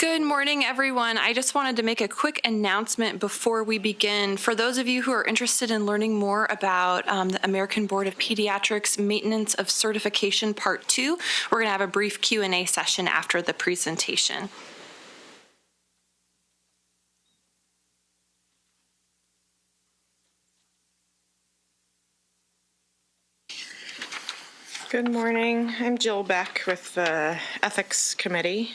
Good morning, everyone. I just wanted to make a quick announcement before we begin. For those of you who are interested in learning more about the American Board of Pediatrics Maintenance of Certification Part 2, we're going to have a brief Q&A session after the presentation. Good morning. I'm Jill Beck with the Ethics Committee,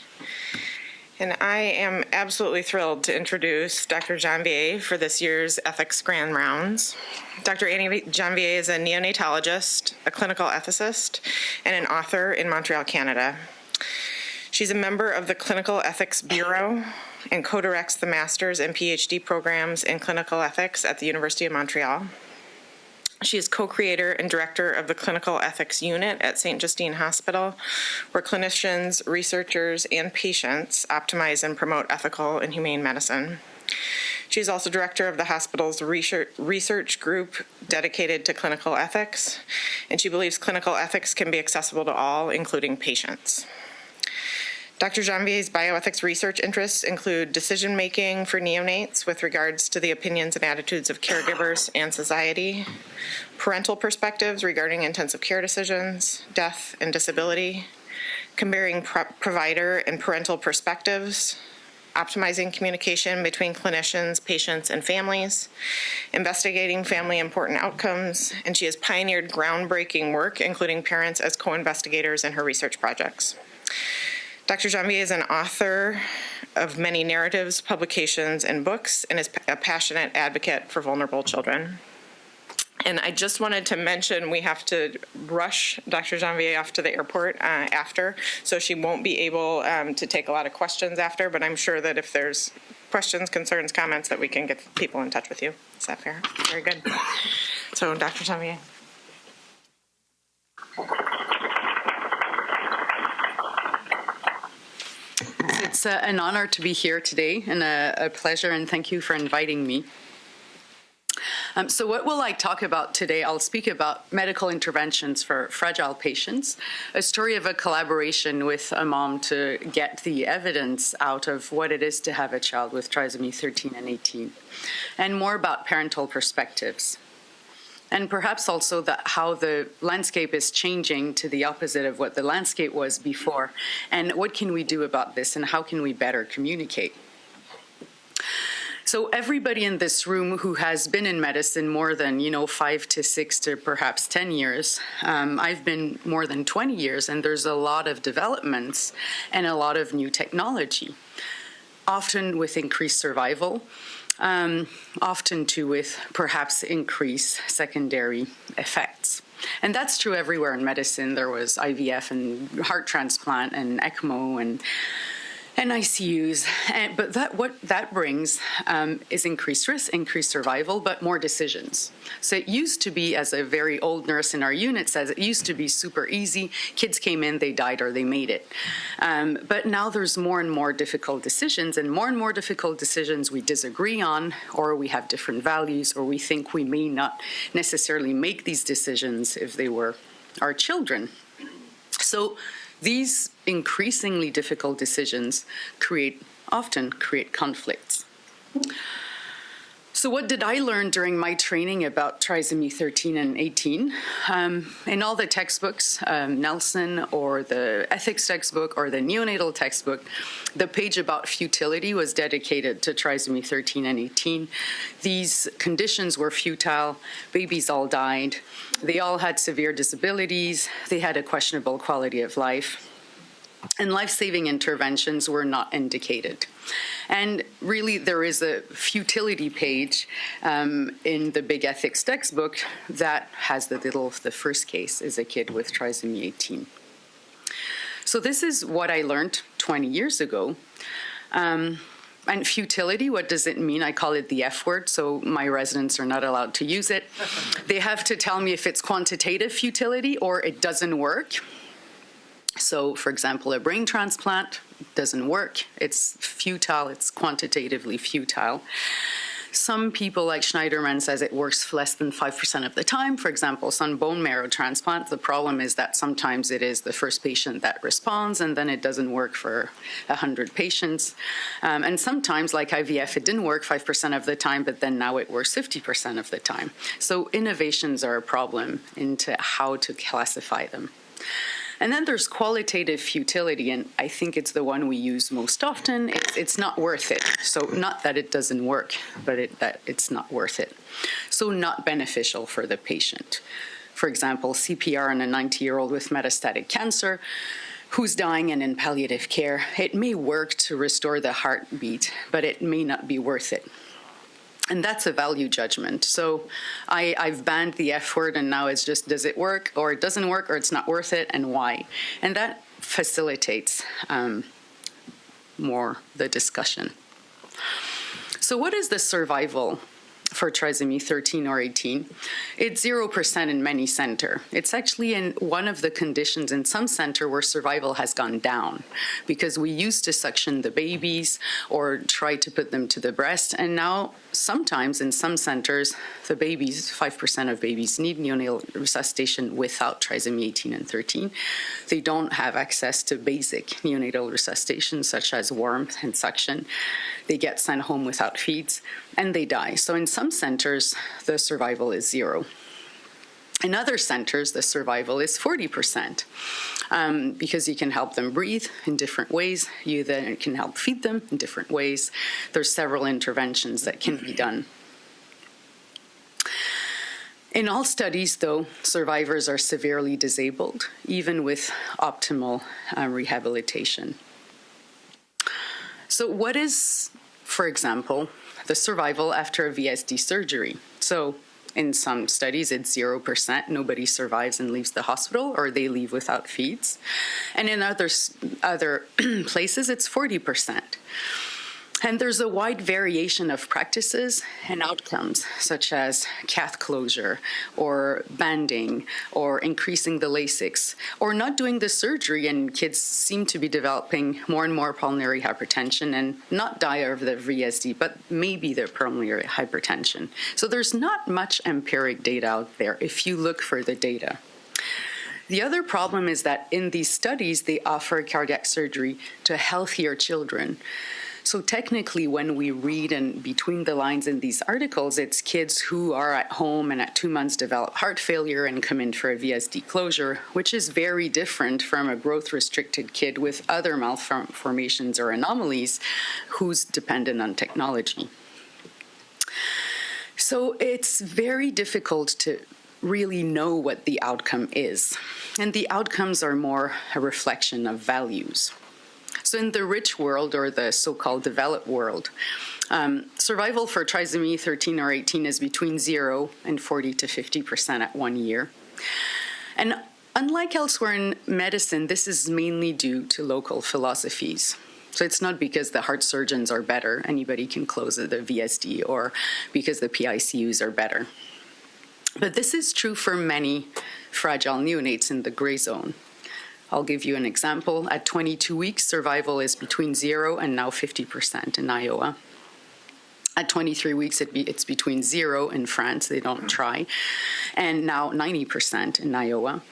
and I am absolutely thrilled to introduce Dr. Janvier for this year's Ethics Grand Rounds. Dr. Annie Janvier is a neonatologist, a clinical ethicist, and an author in Montreal, Canada. She's a member of the Clinical Ethics Bureau and co-directs the master's and PhD programs in clinical ethics at the University of Montreal. She is co-creator and director of the Clinical Ethics Unit at St. Justine Hospital, where clinicians, researchers, and patients optimize and promote ethical and humane medicine. She is also director of the hospital's research group dedicated to clinical ethics, and she believes clinical ethics can be accessible to all, including patients. Dr. Janvier's bioethics research interests include decision-making for neonates with regards to the opinions and attitudes of caregivers and society, parental perspectives regarding intensive care decisions, death and disability, comparing provider and parental perspectives, optimizing communication between clinicians, patients, and families, investigating family important outcomes, and she has pioneered groundbreaking work, including parents as co-investigators in her research projects. Dr. Janvier is an author of many narratives, publications, and books, and is a passionate advocate for vulnerable children. And I just wanted to mention we have to rush Dr. Janvier off to the airport after, so she won't be able to take a lot of questions after, but I'm sure that if there's questions, concerns, comments, that we can get people in touch with you. Is that fair? Very good. So, Dr. Janvier. It's an honor to be here today and a pleasure, and thank you for inviting me. So what will I talk about today? I'll speak about medical interventions for fragile patients, a story of a collaboration with a mom to get the evidence out of what it is to have a child with trisomy 13 and 18, and more about parental perspectives. And perhaps also how the landscape is changing to the opposite of what the landscape was before. And what can we do about this, and how can we better communicate? So everybody in this room who has been in medicine more than, 5 to 6 to perhaps 10 years, I've been more than 20 years, and there's a lot of developments and a lot of new technology, often with increased survival. Often too with perhaps increased secondary effects. And that's true everywhere in medicine. There was IVF and heart transplant and ECMO and ICUs, but what that brings is increased risk, increased survival, but more decisions. So it used to be, as a very old nurse in our unit says, it used to be super easy. Kids came in, they died, or they made it. But now there's more and more difficult decisions, and more difficult decisions we disagree on, or we have different values, or we think we may not necessarily make these decisions if they were our children. So these increasingly difficult decisions often create conflicts. So what did I learn during my training about trisomy 13 and 18? In all the textbooks, Nelson or the ethics textbook or the neonatal textbook, the page about futility was dedicated to trisomy 13 and 18. These conditions were futile. Babies all died. They all had severe disabilities. They had a questionable quality of life. And life-saving interventions were not indicated. And really, there is a futility page in the big ethics textbook that has the first case is a kid with trisomy 18. So this is what I learned 20 years ago. And futility, what does it mean? I call it the F word, so my residents are not allowed to use it. They have to tell me if it's quantitative futility or it doesn't work. So, for example, a brain transplant doesn't work. It's futile. It's quantitatively futile. Some people, like Schneiderman, says it works less than 5% of the time. For example, on bone marrow transplant, the problem is that sometimes it is the first patient that responds, and then it doesn't work for 100 patients. And sometimes, like IVF, it didn't work 5% of the time, but then now it works 50% of the time. So innovations are a problem into how to classify them. And then there's qualitative futility, and I think it's the one we use most often. It's not worth it. So not that it doesn't work, but that it's not worth it. So not beneficial for the patient. For example, CPR in a 90-year-old with metastatic cancer who's dying and in palliative care. It may work to restore the heartbeat, but it may not be worth it. And that's a value judgment. So I've banned the F word, and now it's just, does it work, or it doesn't work, or it's not worth it, and why? And that facilitates more the discussion. So what is the survival for trisomy 13 or 18? It's 0% in many centers. It's actually in one of the conditions in some center where survival has gone down because we used to suction the babies or try to put them to the breast, and now sometimes in some centers, the babies, 5% of babies need neonatal resuscitation without trisomy 18 and 13. They don't have access to basic neonatal resuscitation such as warmth and suction. They get sent home without feeds, and they die. So in some centers, the survival is 0. In other centers, the survival is 40%, because you can help them breathe in different ways. You then can help feed them in different ways. There's several interventions that can be done. In all studies, though, survivors are severely disabled, even with optimal rehabilitation. So what is, for example, the survival after a VSD surgery? So in some studies, it's 0%. Nobody survives and leaves the hospital, or they leave without feeds. And in other places, it's 40%. And there's a wide variation of practices and outcomes, such as cath closure, or banding, or increasing the Lasix, or not doing the surgery, and kids seem to be developing more and more pulmonary hypertension and not die of the VSD, but maybe their pulmonary hypertension. So there's not much empiric data out there if you look for the data. The other problem is that in these studies, they offer cardiac surgery to healthier children. So technically, when we read and between the lines in these articles, it's kids who are at home and at 2 months develop heart failure and come in for a VSD closure, which is very different from a growth-restricted kid with other malformations or anomalies who's dependent on technology. So it's very difficult to really know what the outcome is. And the outcomes are more a reflection of values. So in the rich world, or the so-called developed world, survival for trisomy 13 or 18 is between 0 and 40 to 50% at 1 year. And unlike elsewhere in medicine, this is mainly due to local philosophies. So it's not because the heart surgeons are better, anybody can close the VSD, or because the PICUs are better. But this is true for many fragile neonates in the gray zone. I'll give you an example. At 22 weeks, survival is between 0 and now 50% in Iowa. At 23 weeks, it's between 0 in France, they don't try, and now 90% in Iowa.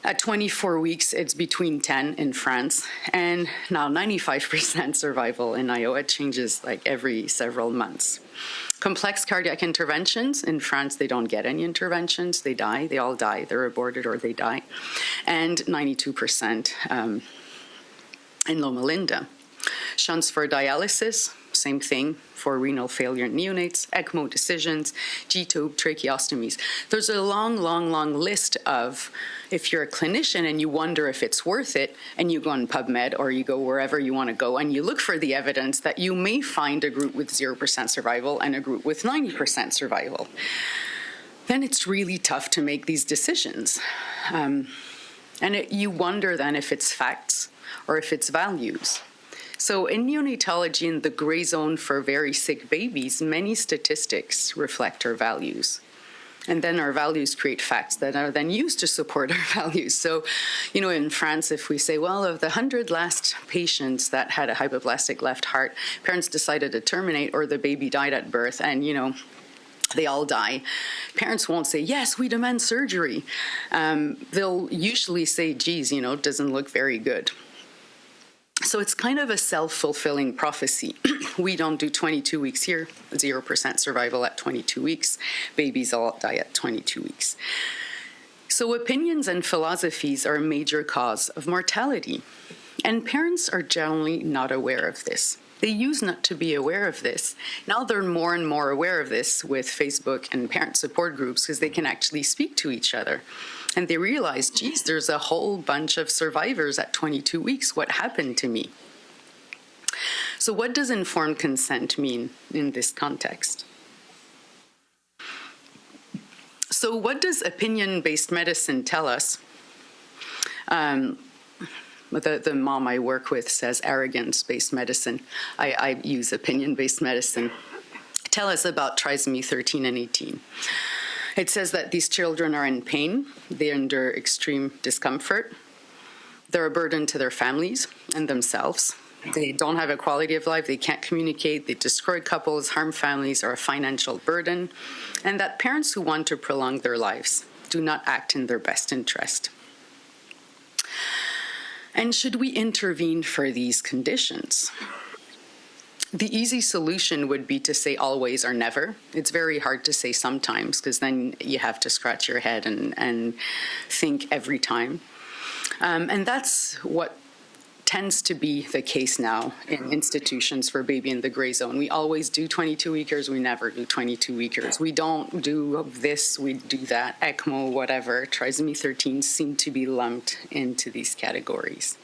At 24 weeks, it's between 10 in France, and now 95% survival in Iowa. It changes like every several months. Complex cardiac interventions, in France, they don't get any interventions. They die. They all die. They're aborted or they die. And 92% in Loma Linda. Shunts for dialysis, same thing for renal failure in neonates, ECMO decisions, G-tube, tracheostomies. There's a long, long, long list of, if you're a clinician and you wonder if it's worth it, and you go on PubMed or you go wherever you want to go and you look for the evidence that you may find a group with 0% survival and a group with 90% survival, then it's really tough to make these decisions. You wonder then if it's facts or if it's values. So in neonatology, in the gray zone for very sick babies, many statistics reflect our values. And then our values create facts that are then used to support our values. So, in France, if we say, well, of the 100 last patients that had a hypoplastic left heart, parents decided to terminate or the baby died at birth and, they all die. Parents won't say, yes, we demand surgery. They'll usually say, geez, doesn't look very good. So it's kind of a self-fulfilling prophecy. We don't do 22 weeks here, 0% survival at 22 weeks. Babies all die at 22 weeks. So opinions and philosophies are a major cause of mortality. And parents are generally not aware of this. They used not to be aware of this. Now they're more and more aware of this with Facebook and parent support groups because they can actually speak to each other. And they realize, geez, there's a whole bunch of survivors at 22 weeks. What happened to me? So what does informed consent mean in this context? So what does opinion-based medicine tell us? The mom I work with says arrogance-based medicine. I use opinion-based medicine. Tell us about trisomy 13 and 18. It says that these children are in pain, they endure extreme discomfort, they're a burden to their families and themselves. They don't have a quality of life, they can't communicate, they destroy couples, harm families, are a financial burden, and that parents who want to prolong their lives do not act in their best interest. And should we intervene for these conditions? The easy solution would be to say always or never. It's very hard to say sometimes because then you have to scratch your head and think every time. And that's what tends to be the case now in institutions for baby in the gray zone. We always do 22-weekers, we never do 22-weekers. We don't do this, we do that, ECMO, whatever. Trisomy 13 seem to be lumped into these categories.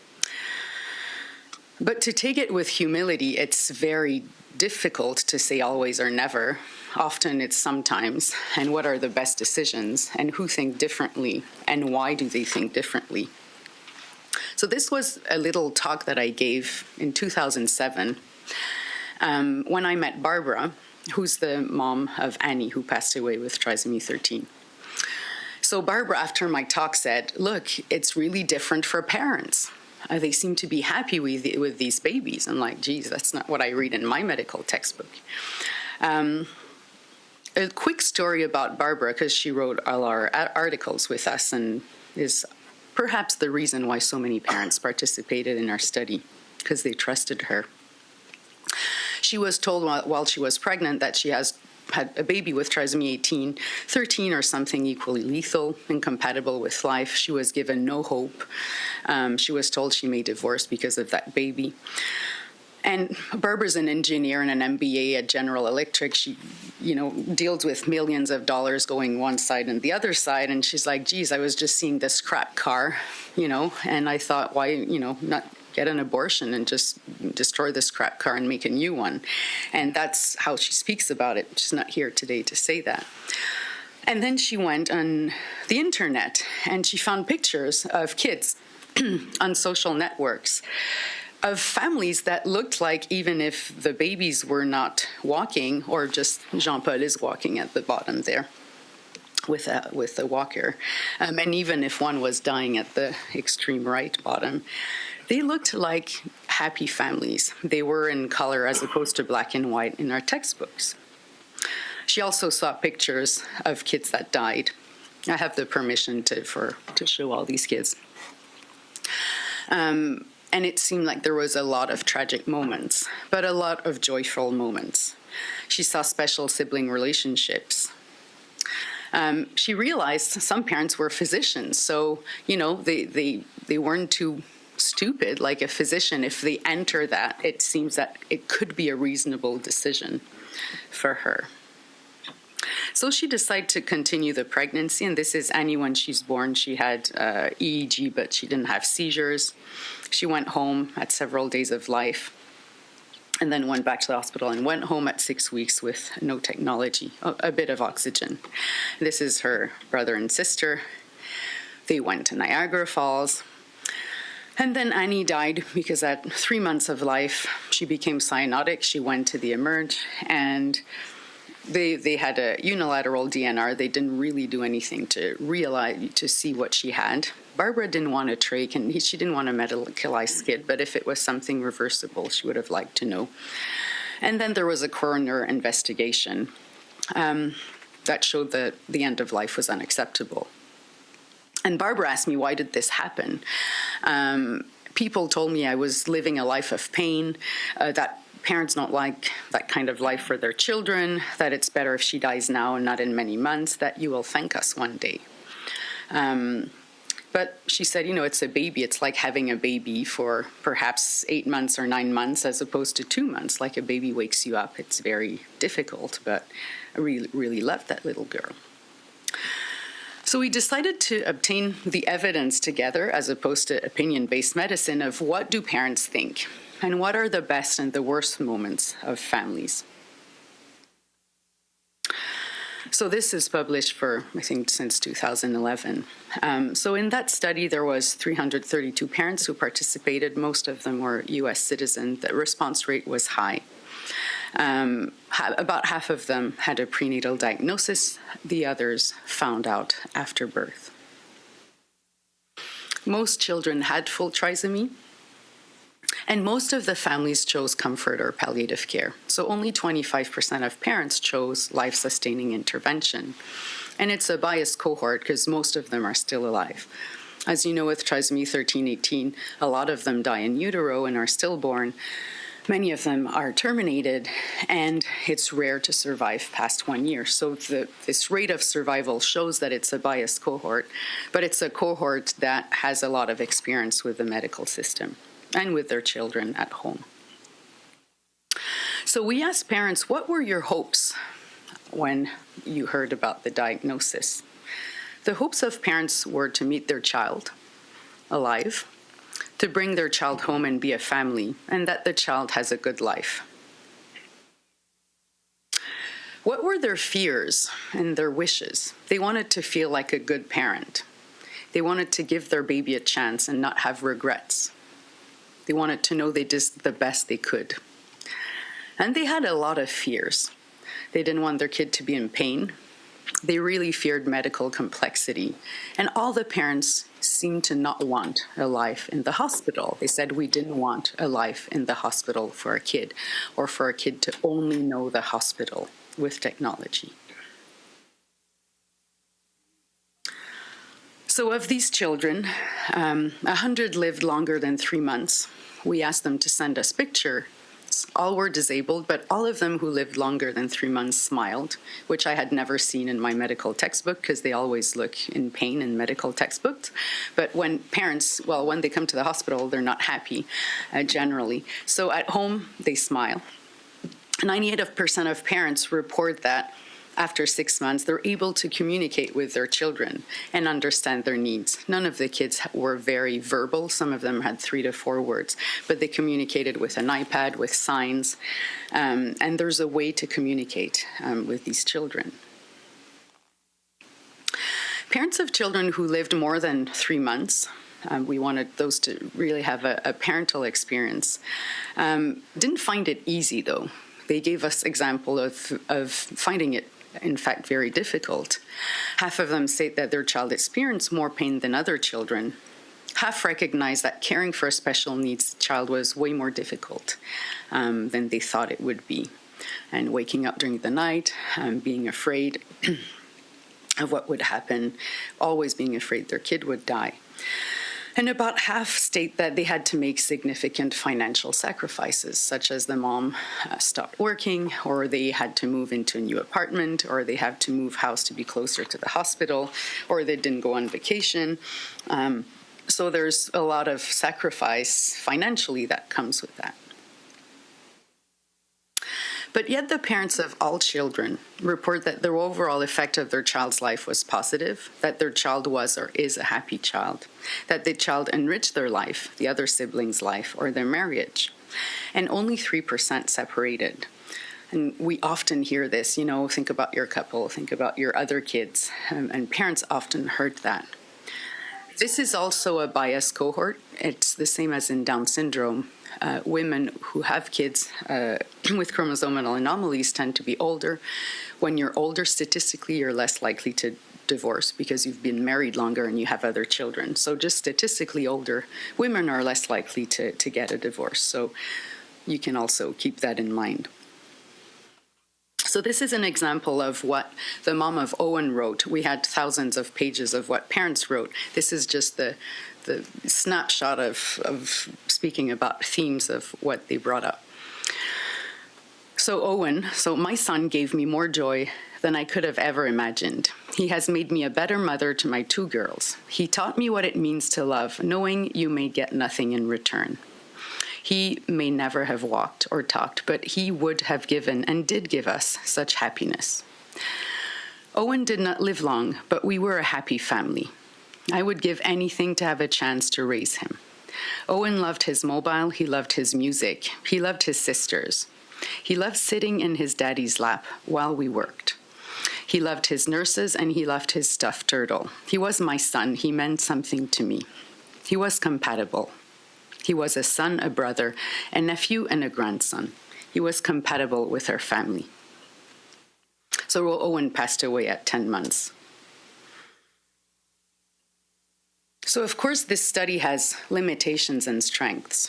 But to take it with humility, it's very difficult to say always or never. Often it's sometimes. And what are the best decisions? And who think differently? And why do they think differently? So this was a little talk that I gave in 2007 when I met Barbara, who's the mom of Annie, who passed away with trisomy 13. So Barbara, after my talk, said, look, it's really different for parents. They seem to be happy with these babies. I'm like, geez, that's not what I read in my medical textbook. A quick story about Barbara, because she wrote all our articles with us and is perhaps the reason why so many parents participated in our study, because they trusted her. She was told while she was pregnant that she had a baby with trisomy 13 or something equally lethal, incompatible with life. She was given no hope. She was told she may divorce because of that baby. And Barbara's an engineer and an MBA at General Electric. She, deals with millions of dollars going one side and the other side. And she's like, geez, I was just seeing this scrap car, and I thought, why, not get an abortion and just destroy the scrap car and make a new one. And that's how she speaks about it. She's not here today to say that. And then she went on the internet and she found pictures of kids on social networks of families that looked like, even if the babies were not walking, or just Jean-Paul is walking at the bottom there with a walker, and even if one was dying at the extreme right bottom, they looked like happy families. They were in color as opposed to black and white in our textbooks. She also saw pictures of kids that died. I have the permission to show all these kids. And it seemed like there was a lot of tragic moments, but a lot of joyful moments. She saw special sibling relationships. She realized some parents were physicians, so they weren't too stupid. Like a physician, if they enter that, it seems that it could be a reasonable decision for her. So she decided to continue the pregnancy, and this is Annie when she's born. She had EEG, but she didn't have seizures. She went home at several days of life, and then went back to the hospital and went home at 6 weeks with no technology, a bit of oxygen. This is her brother and sister. They went to Niagara Falls. And then Annie died because at 3 months of life, she became cyanotic. She went to the eMERGE, and They had a unilateral DNR. They didn't really do anything to realize, to see what she had. Barbara didn't want a trach, and she didn't want a medicalized skid, but if it was something reversible, she would have liked to know. And then there was a coroner investigation that showed that the end of life was unacceptable. And Barbara asked me, why did this happen? People told me I was living a life of pain, that parents don't like that kind of life for their children, that it's better if she dies now and not in many months, that you will thank us one day. But she said, it's a baby. It's like having a baby for perhaps 8 months or 9 months as opposed to 2 months. Like a baby wakes you up. It's very difficult, but I really, really loved that little girl. So we decided to obtain the evidence together as opposed to opinion-based medicine of what do parents think and what are the best and the worst moments of families. So this is published for, I think, since 2011. So in that study, there was 332 parents who participated. Most of them were U.S. citizens. The response rate was high. About half of them had a prenatal diagnosis. The others found out after birth. Most children had full trisomy, and most of the families chose comfort or palliative care. So only 25% of parents chose life-sustaining intervention. And it's a biased cohort because most of them are still alive. As you know, with trisomy 13-18, a lot of them die in utero and are stillborn. Many of them are terminated, and it's rare to survive past 1 year. So this rate of survival shows that it's a biased cohort, but it's a cohort that has a lot of experience with the medical system and with their children at home. So we asked parents, what were your hopes when you heard about the diagnosis? The hopes of parents were to meet their child alive, to bring their child home and be a family, and that the child has a good life. What were their fears and their wishes? They wanted to feel like a good parent. They wanted to give their baby a chance and not have regrets. They wanted to know they did the best they could. And they had a lot of fears. They didn't want their kid to be in pain. They really feared medical complexity. And all the parents seemed to not want a life in the hospital. They said, we didn't want a life in the hospital for a kid, or for a kid to only know the hospital with technology. So of these children, 100 lived longer than 3 months. We asked them to send us pictures. All were disabled, but all of them who lived longer than 3 months smiled, which I had never seen in my medical textbook because they always look in pain in medical textbooks. But when parents, when they come to the hospital, they're not happy generally. So at home, they smile. 98% of parents report that after 6 months, they're able to communicate with their children and understand their needs. None of the kids were very verbal. Some of them had 3 to 4 words, but they communicated with an iPad, with signs, and there's a way to communicate with these children. Parents of children who lived more than 3 months, we wanted those to really have a parental experience, didn't find it easy, though. They gave us example of finding it, in fact, very difficult. Half of them state that their child experienced more pain than other children. Half recognize that caring for a special needs child was way more difficult than they thought it would be. And waking up during the night, being afraid of what would happen, always being afraid their kid would die. And about half state that they had to make significant financial sacrifices, such as the mom stopped working, or they had to move into a new apartment, or they had to move house to be closer to the hospital, or they didn't go on vacation. So there's a lot of sacrifice financially that comes with that. But yet the parents of all children report that the overall effect of their child's life was positive, that their child was or is a happy child, that the child enriched their life, the other siblings' life, or their marriage. And only 3% separated. And we often hear this, think about your couple, think about your other kids, and parents often heard that. This is also a biased cohort. It's the same as in Down syndrome. women who have kids with chromosomal anomalies tend to be older. When you're older, statistically, you're less likely to divorce because you've been married longer and you have other children. So just statistically, older women are less likely to get a divorce. So you can also keep that in mind. So this is an example of what the mom of Owen wrote. We had thousands of pages of what parents wrote. This is just the snapshot of speaking about themes of what they brought up. So Owen, my son gave me more joy than I could have ever imagined. He has made me a better mother to my 2 girls. He taught me what it means to love, knowing you may get nothing in return. He may never have walked or talked, but he would have given and did give us such happiness. Owen did not live long, but we were a happy family. I would give anything to have a chance to raise him. Owen loved his mobile, he loved his music, he loved his sisters. He loved sitting in his daddy's lap while we worked. He loved his nurses and he loved his stuffed turtle. He was my son, he meant something to me. He was compatible. He was a son, a brother, a nephew, and a grandson. He was compatible with our family. So Owen passed away at 10 months. So of course, this study has limitations and strengths.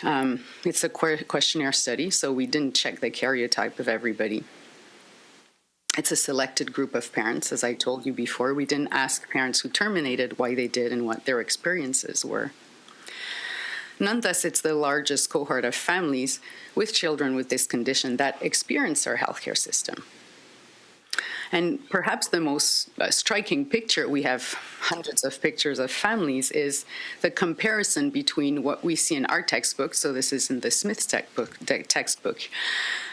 It's a questionnaire study, so we didn't check the karyotype of everybody. It's a selected group of parents, as I told you before. We didn't ask parents who terminated why they did and what their experiences were. Nonetheless, it's the largest cohort of families with children with this condition that experience our healthcare system. And perhaps the most striking picture, we have hundreds of pictures of families, is the comparison between what we see in our textbook. So this is in the Smith's textbook.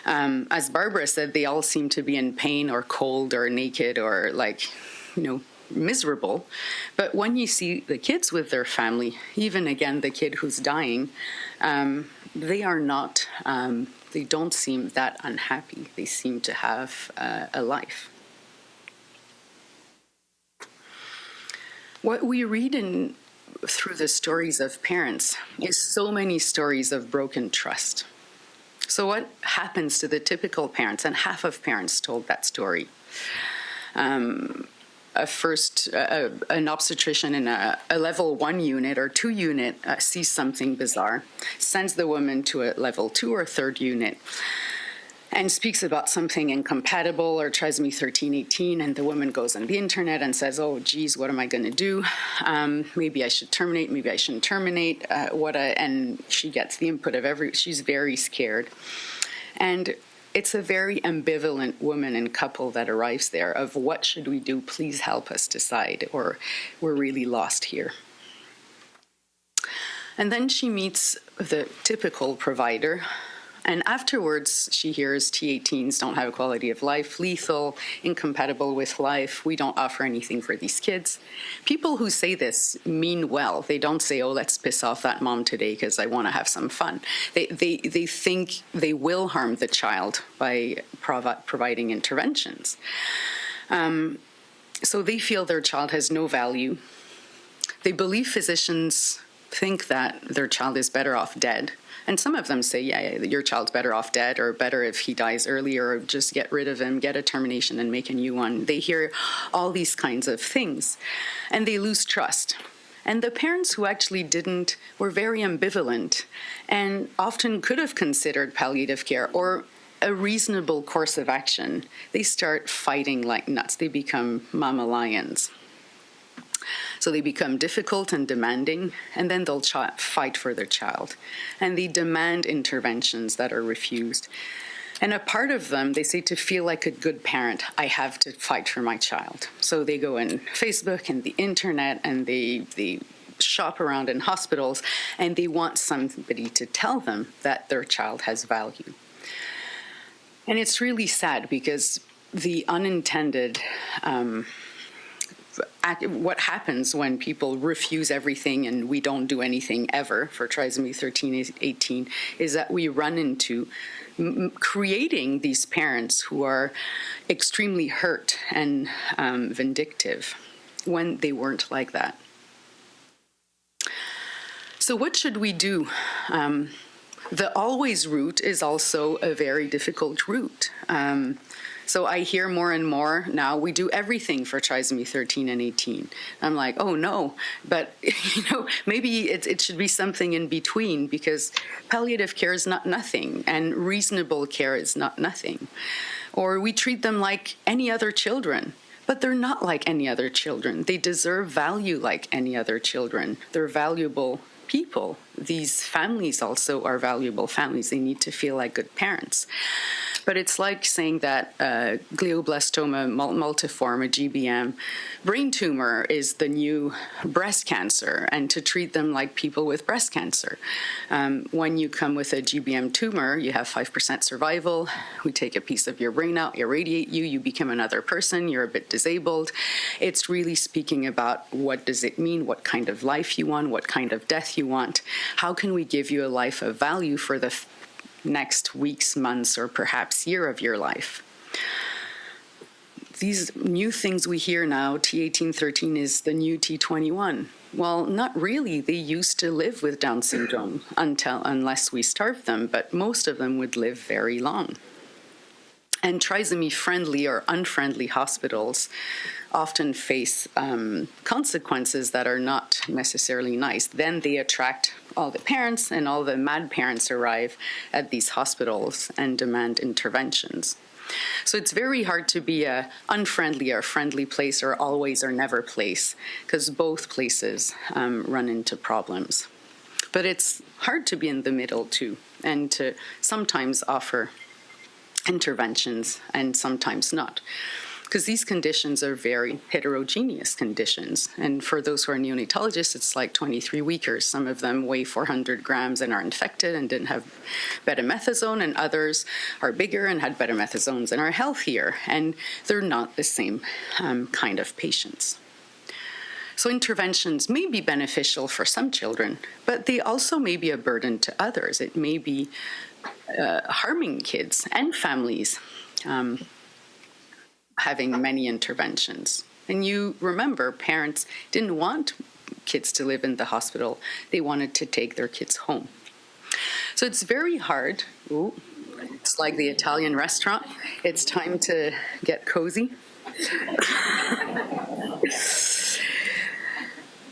As Barbara said, they all seem to be in pain or cold or naked or miserable. But when you see the kids with their family, even again, the kid who's dying, they are not, they don't seem that unhappy. They seem to have a life. What we read through the stories of parents is so many stories of broken trust. So what happens to the typical parents? And half of parents told that story. An obstetrician in a level 1 unit or 2 unit sees something bizarre, sends the woman to a level 2 or 3rd unit, and speaks about something incompatible or trisomy 13/18, and the woman goes on the internet and says, oh, geez, what am I going to do? Maybe I should terminate, maybe I shouldn't terminate. And she gets the input of she's very scared. And it's a very ambivalent woman and couple that arrives there of what should we do? Please help us decide, or we're really lost here. And then she meets the typical provider. And afterwards, she hears T18s don't have a quality of life, lethal, incompatible with life. We don't offer anything for these kids. People who say this mean well. They don't say, oh, let's piss off that mom today because I want to have some fun. They think they will harm the child by providing interventions. So they feel their child has no value. They believe physicians think that their child is better off dead. And some of them say, yeah, your child's better off dead, or better if he dies earlier, or just get rid of him, get a termination and make a new one. They hear all these kinds of things, and they lose trust. And the parents who actually didn't were very ambivalent and often could have considered palliative care or a reasonable course of action. They start fighting like nuts. They become mama lions. So they become difficult and demanding, and then they'll fight for their child. And they demand interventions that are refused. And a part of them, they say, to feel like a good parent, I have to fight for my child. So they go on Facebook and the internet, and they shop around in hospitals, and they want somebody to tell them that their child has value. And it's really sad because the unintended what happens when people refuse everything and we don't do anything ever for trisomy 13/18 is that we run into creating these parents who are extremely hurt and vindictive when they weren't like that. So what should we do The always route is also a very difficult route. So I hear more and more now, we do everything for trisomy 13 and 18. I'm like, oh no, but maybe it should be something in between, because palliative care is not nothing and reasonable care is not nothing. Or we treat them like any other children. But they're not like any other children. They deserve value like any other children. They're valuable people. These families also are valuable families. They need to feel like good parents. But it's like saying that glioblastoma multiforme, a GBM, brain tumor is the new breast cancer, and to treat them like people with breast cancer. When you come with a GBM tumor, you have 5% survival. We take a piece of your brain out, irradiate you, you become another person, you're a bit disabled. It's really speaking about what does it mean, what kind of life you want, what kind of death you want. How can we give you a life of value for the next weeks, months, or perhaps year of your life? These new things we hear now, T1813 is the new T21. Well, not really. They used to live with Down syndrome unless we starved them, but most of them would live very long. And trisomy-friendly or unfriendly hospitals often face consequences that are not necessarily nice. Then they attract all the parents, and all the mad parents arrive at these hospitals and demand interventions. So it's very hard to be a unfriendly or friendly place, or always or never place, because both places run into problems. But it's hard to be in the middle too, and to sometimes offer interventions and sometimes not, because these conditions are very heterogeneous conditions. And for those who are neonatologists, it's like 23-weekers. Some of them weigh 400 grams and are infected and didn't have betamethasone, and others are bigger and had betamethasones and are healthier, and they're not the same kind of patients. So interventions may be beneficial for some children, but they also may be a burden to others. It may be harming kids and families, having many interventions. And you remember, parents didn't want kids to live in the hospital. They wanted to take their kids home. So it's very hard. Ooh, it's like the Italian restaurant. It's time to get cozy.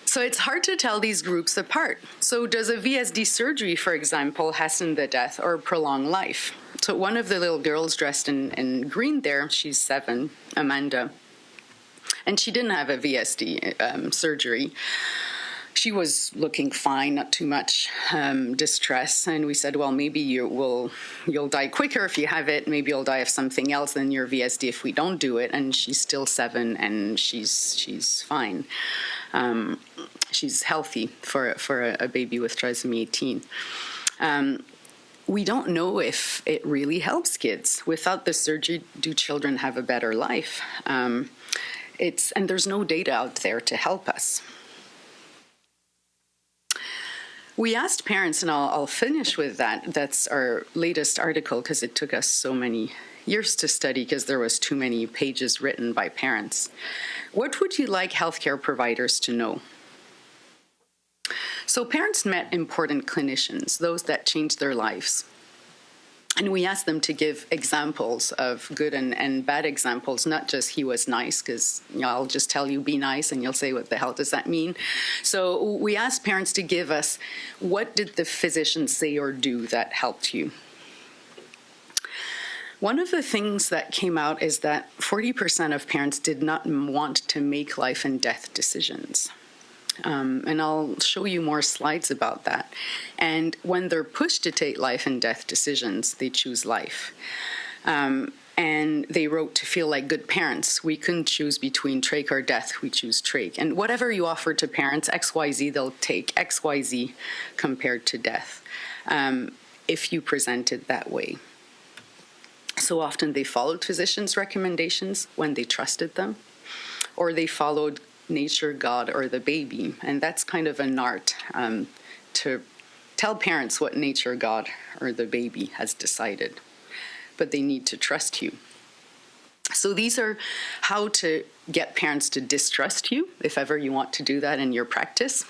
So it's hard to tell these groups apart. So does a VSD surgery, for example, hasten the death or prolong life? So one of the little girls dressed in green there, she's 7, Amanda, and she didn't have a VSD surgery. She was looking fine, not too much distress, and we said, well, maybe you'll die quicker if you have it. Maybe you'll die of something else than your VSD if we don't do it. And she's still 7, and she's fine. She's healthy for a baby with trisomy 18. We don't know if it really helps kids. Without the surgery, do children have a better life? And there's no data out there to help us. We asked parents, and I'll finish with that. That's our latest article, because it took us so many years to study because there was too many pages written by parents. What would you like healthcare providers to know? So parents met important clinicians, those that changed their lives. And we asked them to give examples of good and bad examples, not just he was nice, because I'll just tell you be nice and you'll say what the hell does that mean. So we asked parents to give us, what did the physician say or do that helped you? One of the things that came out is that 40% of parents did not want to make life and death decisions. And I'll show you more slides about that. And when they're pushed to take life and death decisions, they choose life. And they wrote to feel like good parents. We couldn't choose between trach or death. We choose trach. And whatever you offer to parents, XYZ, they'll take XYZ compared to death if you present it that way. So often they followed physicians' recommendations when they trusted them, or they followed nature, God, or the baby. And that's kind of an art to tell parents what nature, God, or the baby has decided. But they need to trust you. So these are how to get parents to distrust you, if ever you want to do that in your practice.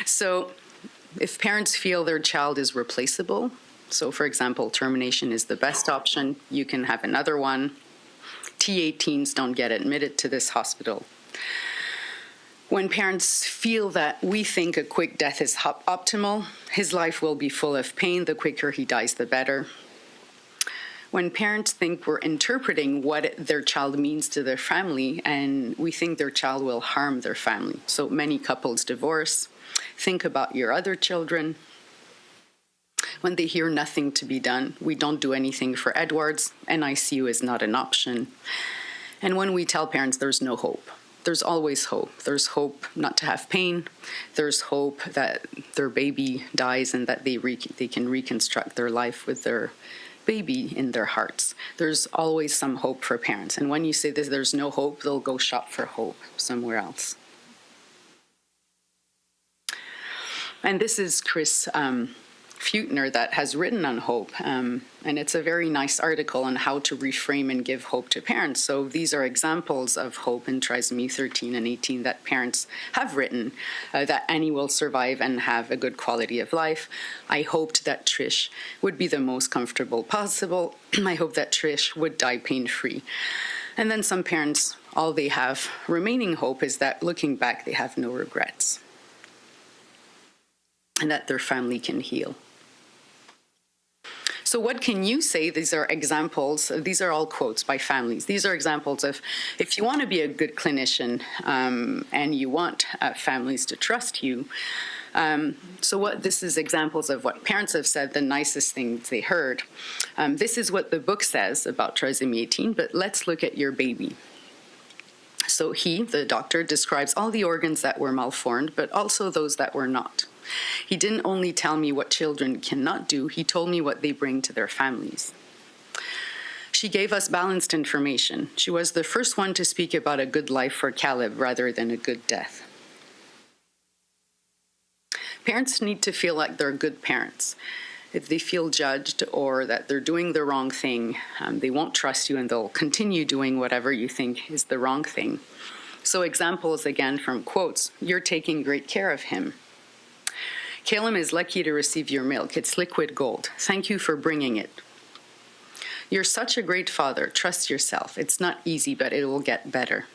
So If parents feel their child is replaceable, so for example, termination is the best option, you can have another one. T18s don't get admitted to this hospital. When parents feel that we think a quick death is optimal, his life will be full of pain, the quicker he dies, the better. When parents think we're interpreting what their child means to their family, and we think their child will harm their family. So many couples divorce. Think about your other children. When they hear nothing to be done, we don't do anything for Edwards, NICU is not an option. And when we tell parents there's no hope, there's always hope. There's hope not to have pain. There's hope that their baby dies and that they can reconstruct their life with their baby in their hearts. There's always some hope for parents. And when you say this, there's no hope, they'll go shop for hope somewhere else. And this is Chris Feutner that has written on hope. And it's a very nice article on how to reframe and give hope to parents. So these are examples of hope in trisomy 13 and 18 that parents have written, that Annie will survive and have a good quality of life. I hoped that Trish would be the most comfortable possible. I hope that Trish would die pain-free. And then some parents, all they have remaining hope is that looking back, they have no regrets and that their family can heal. So what can you say? These are examples. These are all quotes by families. These are examples of if you want to be a good clinician and you want families to trust you. This is examples of what parents have said, the nicest things they heard. This is what the book says about trisomy 18, but let's look at your baby. So he, the doctor, describes all the organs that were malformed, but also those that were not. He didn't only tell me what children cannot do, he told me what they bring to their families. She gave us balanced information. She was the first one to speak about a good life for Caleb rather than a good death. Parents need to feel like they're good parents. If they feel judged or that they're doing the wrong thing, they won't trust you and they'll continue doing whatever you think is the wrong thing. So examples again from quotes, you're taking great care of him. Caleb is lucky to receive your milk. It's liquid gold. Thank you for bringing it. You're such a great father. Trust yourself. It's not easy, but it will get better.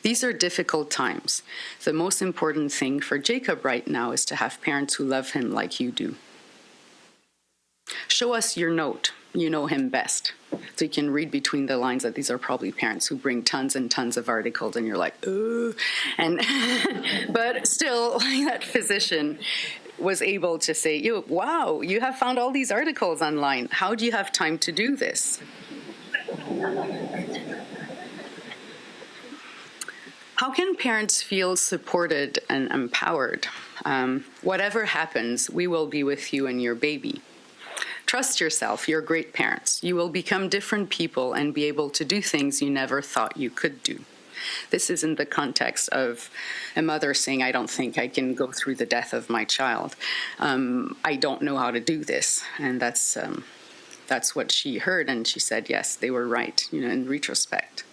These are difficult times. The most important thing for Jacob right now is to have parents who love him like you do. Show us your note. You know him best. So you can read between the lines that these are probably parents who bring tons and tons of articles and you're like, ooh. And but still, that physician was able to say, wow, you have found all these articles online. How do you have time to do this? How can parents feel supported and empowered? Whatever happens, we will be with you and your baby. Trust yourself, you're great parents. You will become different people and be able to do things you never thought you could do. This is in the context of a mother saying, I don't think I can go through the death of my child. I don't know how to do this. And that's what she heard. And she said, yes, they were right, in retrospect.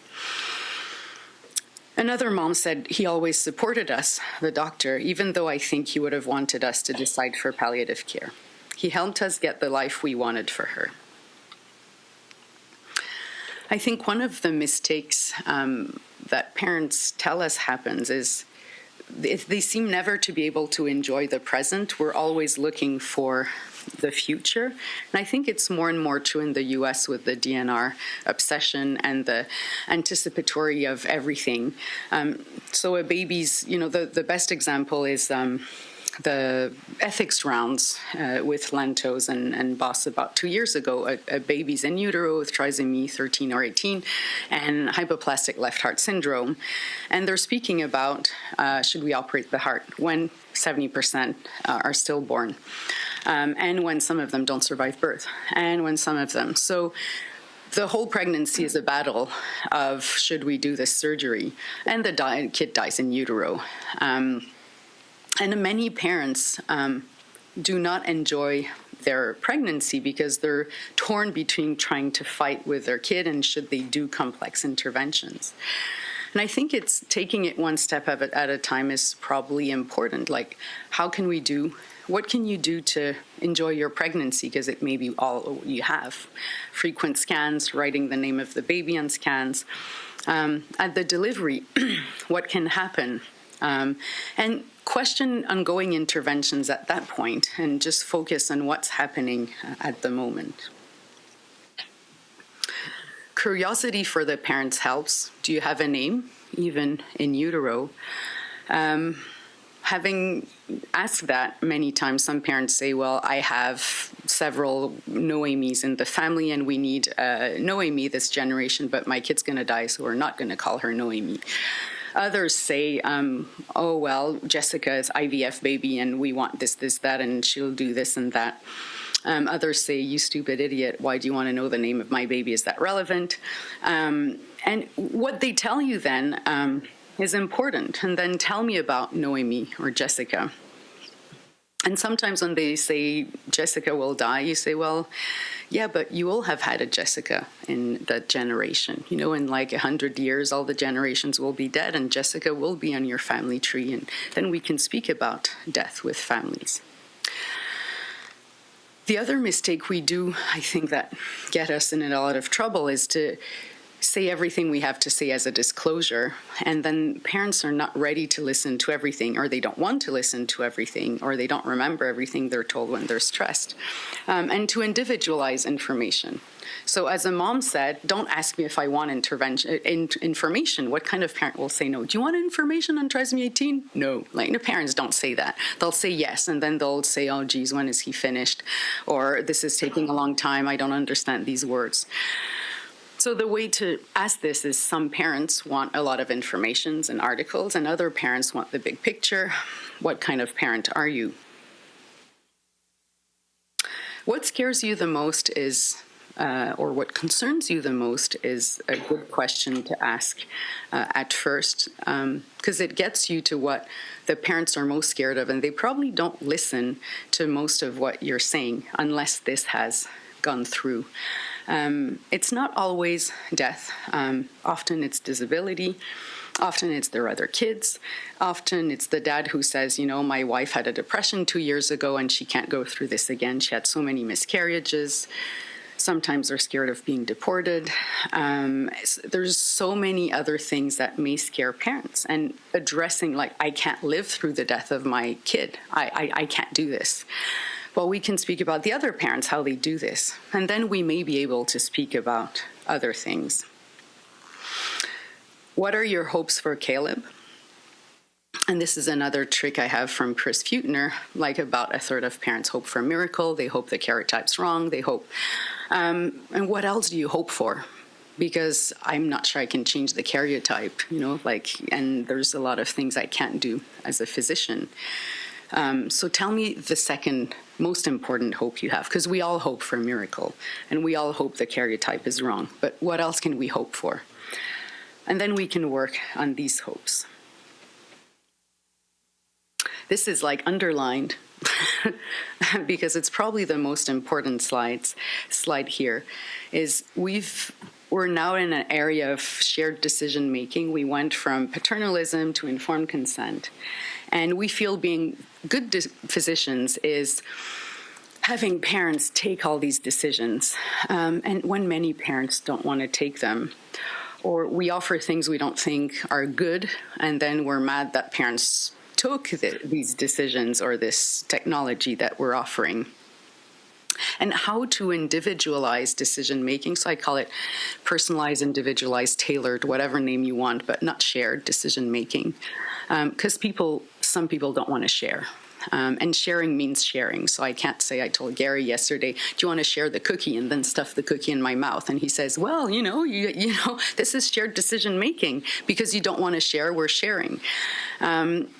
Another mom said he always supported us, the doctor, even though I think he would have wanted us to decide for palliative care. He helped us get the life we wanted for her. I think one of the mistakes that parents tell us happens is if they seem never to be able to enjoy the present. We're always looking for the future. And I think it's more and more true in the US with the DNR obsession and the anticipatory of everything. So a baby's, the best example is the ethics rounds with Lantos and Boss about 2 years ago. A baby's in utero with trisomy 13 or 18 and hypoplastic left heart syndrome. And they're speaking about should we operate the heart when 70% are stillborn, and when some of them don't survive birth, and when some of them. So the whole pregnancy is a battle of should we do this surgery, and the kid dies in utero. And many parents do not enjoy their pregnancy because they're torn between trying to fight with their kid and should they do complex interventions. And I think it's taking it one step at a time is probably important. Like, what can you do to enjoy your pregnancy? Because it may be all you have. Frequent scans, writing the name of the baby on scans. At the delivery, what can happen? And question ongoing interventions at that point and just focus on what's happening at the moment. Curiosity for the parents helps. Do you have a name, even in utero? Having asked that many times, some parents say, well, I have several Noemis in the family and we need Noemi this generation, but my kid's going to die, so we're not going to call her Noemi. Others say, oh, well, Jessica is IVF baby and we want this, that, and she'll do this and that. Others say, you stupid idiot, why do you want to know the name of my baby? Is that relevant? And what they tell you then is important. And then tell me about Noemi or Jessica. And sometimes when they say Jessica will die, you say, well, yeah, but you will have had a Jessica in that generation. You know, in like 100 years, all the generations will be dead and Jessica will be on your family tree. And then we can speak about death with families. The other mistake we do, I think, that get us in a lot of trouble is to say everything we have to say as a disclosure, and then parents are not ready to listen to everything, or they don't want to listen to everything, or they don't remember everything they're told when they're stressed, and to individualize information. So as a mom said, don't ask me if I want information. What kind of parent will say no? Do you want information on trisomy 18? No. Like, the parents don't say that. They'll say yes, and then they'll say, oh, geez, when is he finished? Or this is taking a long time. I don't understand these words. So the way to ask this is some parents want a lot of informations and articles, and other parents want the big picture. What kind of parent are you? What scares you the most is, or what concerns you the most is a good question to ask at first, because it gets you to what the parents are most scared of, and they probably don't listen to most of what you're saying unless this has gone through. It's not always death. Often it's disability. Often it's their other kids. Often it's the dad who says, you know, my wife had a depression 2 years ago and she can't go through this again. She had so many miscarriages. Sometimes they're scared of being deported. There's so many other things that may scare parents. And addressing, like, I can't live through the death of my kid. I can't do this. Well, we can speak about the other parents, how they do this. And then we may be able to speak about other things. What are your hopes for Caleb? And this is another trick I have from Chris Feutner, like about a third of parents hope for a miracle. They hope the karyotype's wrong. They hope. And what else do you hope for? Because I'm not sure I can change the karyotype, you know, and there's a lot of things I can't do as a physician. So tell me the second most important hope you have, because we all hope for a miracle, and we all hope the karyotype is wrong. But what else can we hope for? And then we can work on these hopes. This is like underlined because it's probably the most important slide here, is we're now in an area of shared decision making. We went from paternalism to informed consent. And we feel being good physicians is having parents take all these decisions. And when many parents don't want to take them, or we offer things we don't think are good, and then we're mad that parents took these decisions or this technology that we're offering. And how to individualize decision making. So I call it personalized, individualized, tailored, whatever name you want, but not shared decision making. Because some people don't want to share. And sharing means sharing. So I can't say, I told Gary yesterday, do you want to share the cookie, and then stuff the cookie in my mouth? And he says, well, you know, this is shared decision making. Because you don't want to share, we're sharing.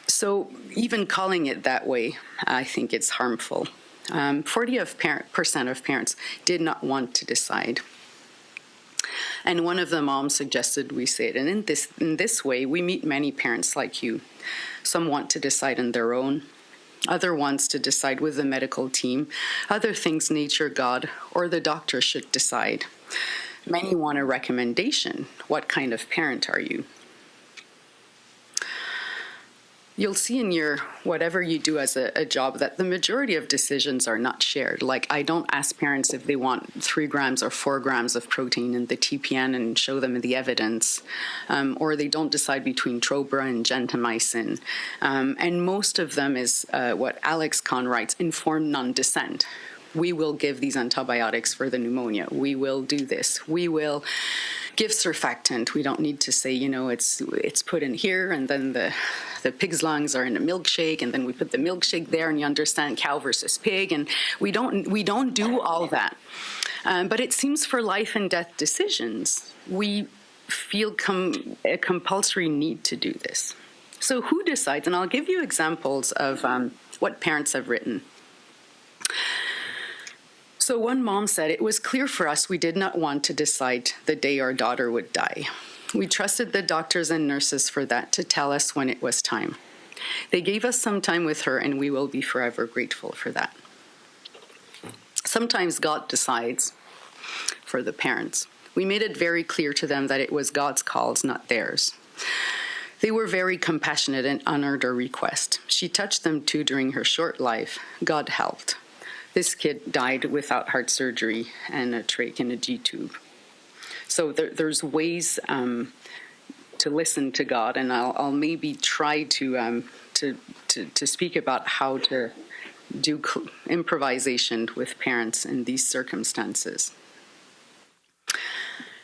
So even calling it that way, I think it's harmful. 40% of parents did not want to decide. And one of the moms suggested we say it. And in this way, we meet many parents like you. Some want to decide on their own. Other wants to decide with the medical team. Other thinks nature, God, or the doctor should decide. Many want a recommendation. What kind of parent are you? you'll see in your whatever you do as a job that the majority of decisions are not shared. Like, I don't ask parents if they want 3 grams or 4 grams of protein in the TPN and show them the evidence, or they don't decide between Trobra and gentamicin. And most of them is what Alex Kahn writes, informed non-dissent. We will give these antibiotics for the pneumonia. We will do this. We will give surfactant. We don't need to say, it's put in here, and then the pig's lungs are in a milkshake, and then we put the milkshake there, and you understand cow versus pig, and we don't do all that. But it seems for life and death decisions, we feel a compulsory need to do this. So who decides? And I'll give you examples of what parents have written. So one mom said, "It was clear for us we did not want to decide the day our daughter would die. We trusted the doctors and nurses for that to tell us when it was time. They gave us some time with her, and we will be forever grateful for that." Sometimes God decides for the parents. We made it very clear to them that it was God's calls, not theirs. They were very compassionate and honored our request. She touched them too during her short life. God helped. This kid died without heart surgery and a trach and a G-tube. So there's ways to listen to God, and I'll maybe try to speak about how to do improvisation with parents in these circumstances.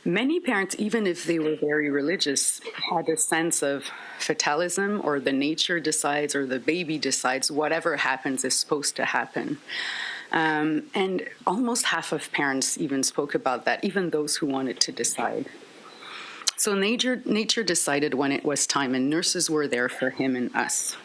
Many parents, even if they were very religious, had a sense of fatalism, or the nature decides, or the baby decides, whatever happens is supposed to happen. And almost half of parents even spoke about that, even those who wanted to decide. So nature decided when it was time, and nurses were there for him and us.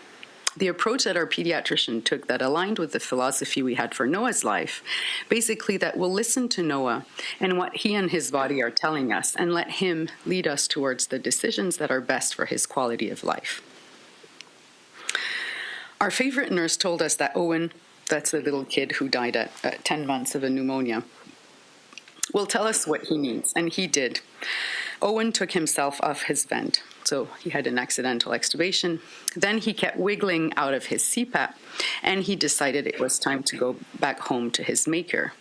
The approach that our pediatrician took that aligned with the philosophy we had for Noah's life, basically that we'll listen to Noah and what he and his body are telling us, and let him lead us towards the decisions that are best for his quality of life. Our favorite nurse told us that Owen, that's the little kid who died at 10 months of a pneumonia, will tell us what he needs, and he did. Owen took himself off his vent, so he had an accidental extubation. Then he kept wiggling out of his CPAP, and he decided it was time to go back home to his maker.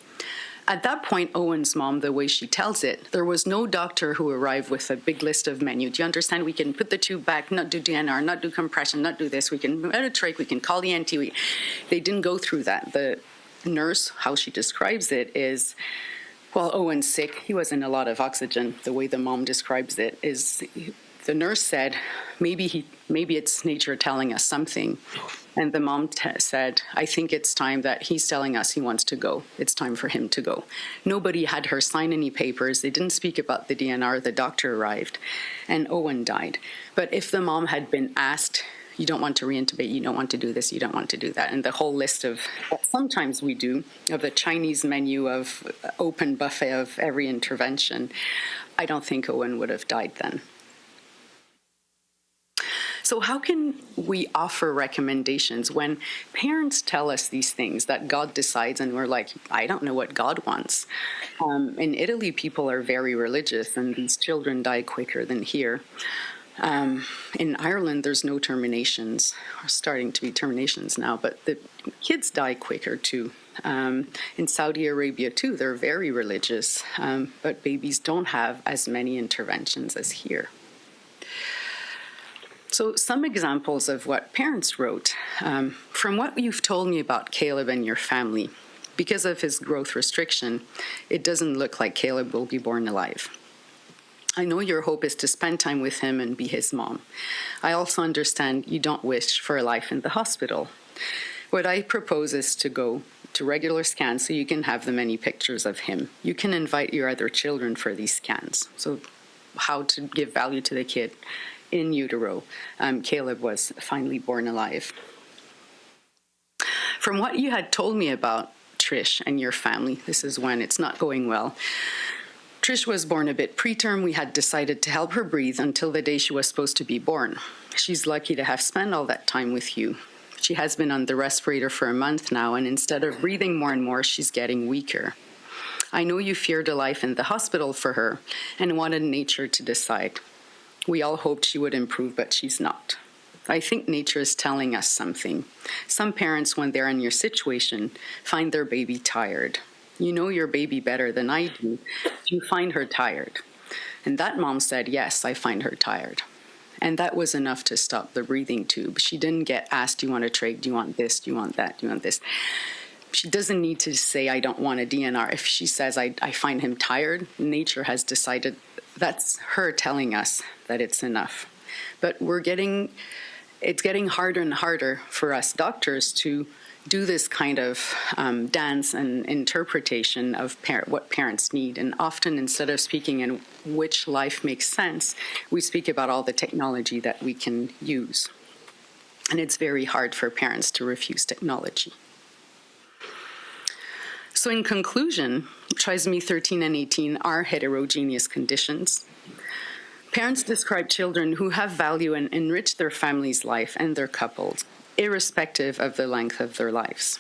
At that point, Owen's mom, the way she tells it, there was no doctor who arrived with a big list of menu. Do you understand? We can put the tube back, not do DNR, not do compression, not do this. We can add a trach, we can call the NT. They didn't go through that. The nurse, how she describes it is, well, Owen's sick. He was in a lot of oxygen. The way the mom describes it is, the nurse said, maybe it's nature telling us something. And the mom said, I think it's time that he's telling us he wants to go. It's time for him to go. Nobody had her sign any papers. They didn't speak about the DNR. The doctor arrived, and Owen died. But if the mom had been asked, you don't want to reintubate, you don't want to do this, you don't want to do that, and the whole list of what sometimes we do, of the Chinese menu of open buffet of every intervention, I don't think Owen would have died then. So how can we offer recommendations when parents tell us these things that God decides, and we're like, I don't know what God wants? In Italy, people are very religious, and these children die quicker than here. In Ireland, there's no terminations, or starting to be terminations now, but the kids die quicker too. In Saudi Arabia too, they're very religious, but babies don't have as many interventions as here. So some examples of what parents wrote. From what you've told me about Caleb and your family, because of his growth restriction, it doesn't look like Caleb will be born alive. I know your hope is to spend time with him and be his mom. I also understand you don't wish for a life in the hospital. What I propose is to go to regular scans so you can have the many pictures of him. You can invite your other children for these scans. So how to give value to the kid in utero. Caleb was finally born alive. From what you had told me about Trish and your family, this is when it's not going well. Trish was born a bit preterm. We had decided to help her breathe until the day she was supposed to be born. She's lucky to have spent all that time with you. She has been on the respirator for a month now, and instead of breathing more and more, she's getting weaker. I know you feared a life in the hospital for her and wanted nature to decide. We all hoped she would improve, but she's not. I think nature is telling us something. Some parents, when they're in your situation, find their baby tired. You know your baby better than I do. You find her tired. And that mom said, yes, I find her tired. And that was enough to stop the breathing tube. She didn't get asked, do you want a trach? Do you want this? Do you want that? Do you want this? She doesn't need to say, I don't want a DNR. If she says, I find him tired, nature has decided that's her telling us that it's enough. But it's getting harder and harder for us doctors to do this kind of dance and interpretation of what parents need. And often, instead of speaking in which life makes sense, we speak about all the technology that we can use. And it's very hard for parents to refuse technology. So in conclusion, trisomy 13 and 18 are heterogeneous conditions. Parents describe children who have value and enrich their family's life and their couples, irrespective of the length of their lives.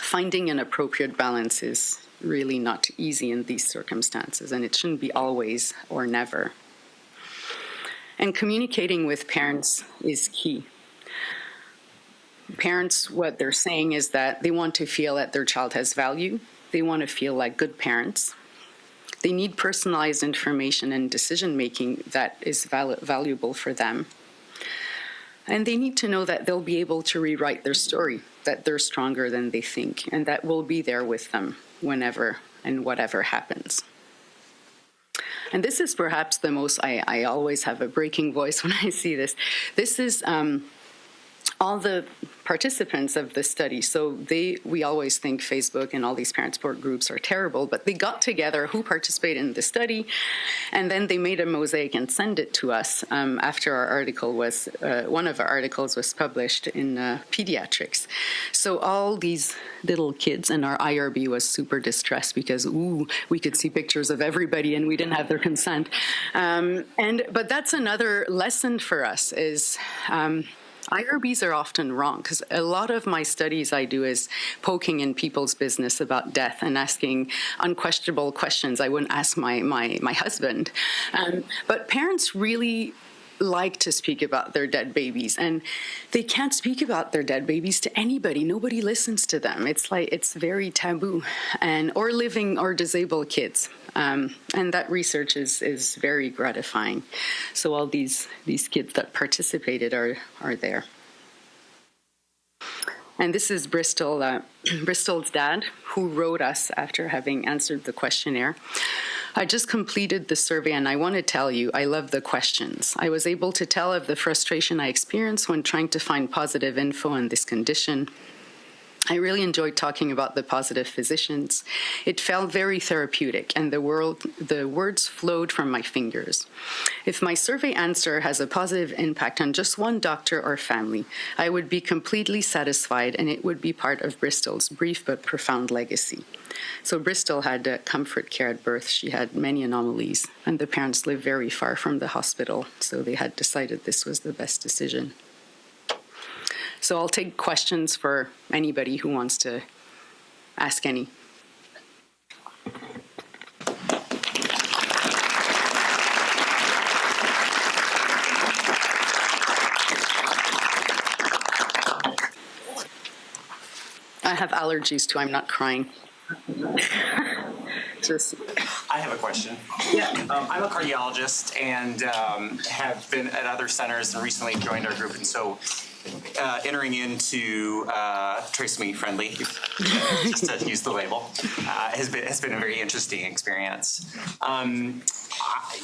Finding an appropriate balance is really not easy in these circumstances, and it shouldn't be always or never. And communicating with parents is key. Parents, what they're saying is that they want to feel that their child has value. They want to feel like good parents. They need personalized information and decision-making that is valuable for them. And they need to know that they'll be able to rewrite their story, that they're stronger than they think, and that we'll be there with them whenever and whatever happens. And this is perhaps the most, I always have a breaking voice when I see this. This is all the participants of the study. So we always think Facebook and all these parent support groups are terrible, but they got together who participated in the study, and then they made a mosaic and sent it to us after our article was, one of our articles was published in Pediatrics. So all these little kids, and our IRB was super distressed because, we could see pictures of everybody and we didn't have their consent. But that's another lesson for us is, IRBs are often wrong, because a lot of my studies I do is poking in people's business about death and asking unquestionable questions I wouldn't ask my husband. But parents really like to speak about their dead babies, and they can't speak about their dead babies to anybody. Nobody listens to them. It's very taboo, or living or disabled kids. And that research is very gratifying. So all these kids that participated are there. And this is Bristol's dad, who wrote us after having answered the questionnaire. I just completed the survey, and I want to tell you, I love the questions. I was able to tell of the frustration I experienced when trying to find positive info on this condition. I really enjoyed talking about the positive physicians. It felt very therapeutic, and the words flowed from my fingers. If my survey answer has a positive impact on just one doctor or family, I would be completely satisfied, and it would be part of Bristol's brief but profound legacy. So Bristol had comfort care at birth. She had many anomalies, and the parents lived very far from the hospital, so they had decided this was the best decision. So I'll take questions for anybody who wants to ask any. I have allergies too. I'm not crying. I have a question. Yeah. I'm a cardiologist and have been at other centers and recently joined our group, and so entering into trisomy friendly, just to use the label, has been a very interesting experience.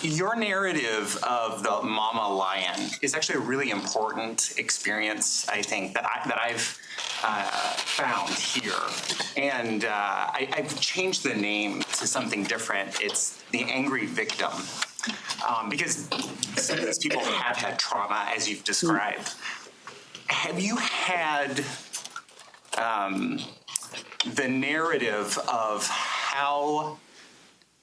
Your narrative of the mama lion is actually a really important experience, I think, that I've found here. And I've changed the name to something different. It's the angry victim. Because some of these people have had trauma, as you've described. Have you had the narrative of how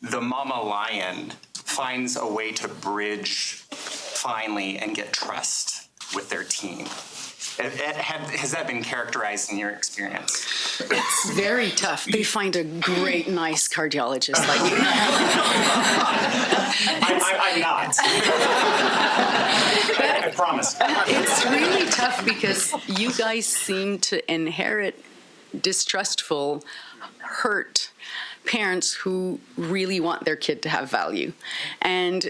the mama lion finds a way to bridge finally and get trust with their team? Has that been characterized in your experience? It's very tough. They find a great, nice cardiologist like you. I'm not. I promise. It's really tough because you guys seem to inherit distrustful, hurt parents who really want their kid to have value. And